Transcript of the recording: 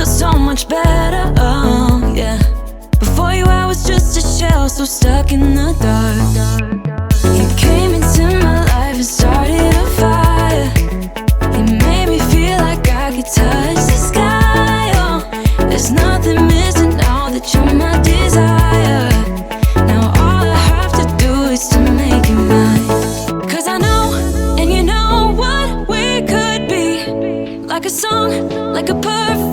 feels so much better, oh yeah. Before you I was just a shell, so stuck in the dark. You came into my life and started a fire. You made me feel like I could touch the sky, oh. There's nothing missing now that you're my desire. Now all I have to do is to make you mine. 'Cause I know, and you know what we could be. Like a song, like a perfect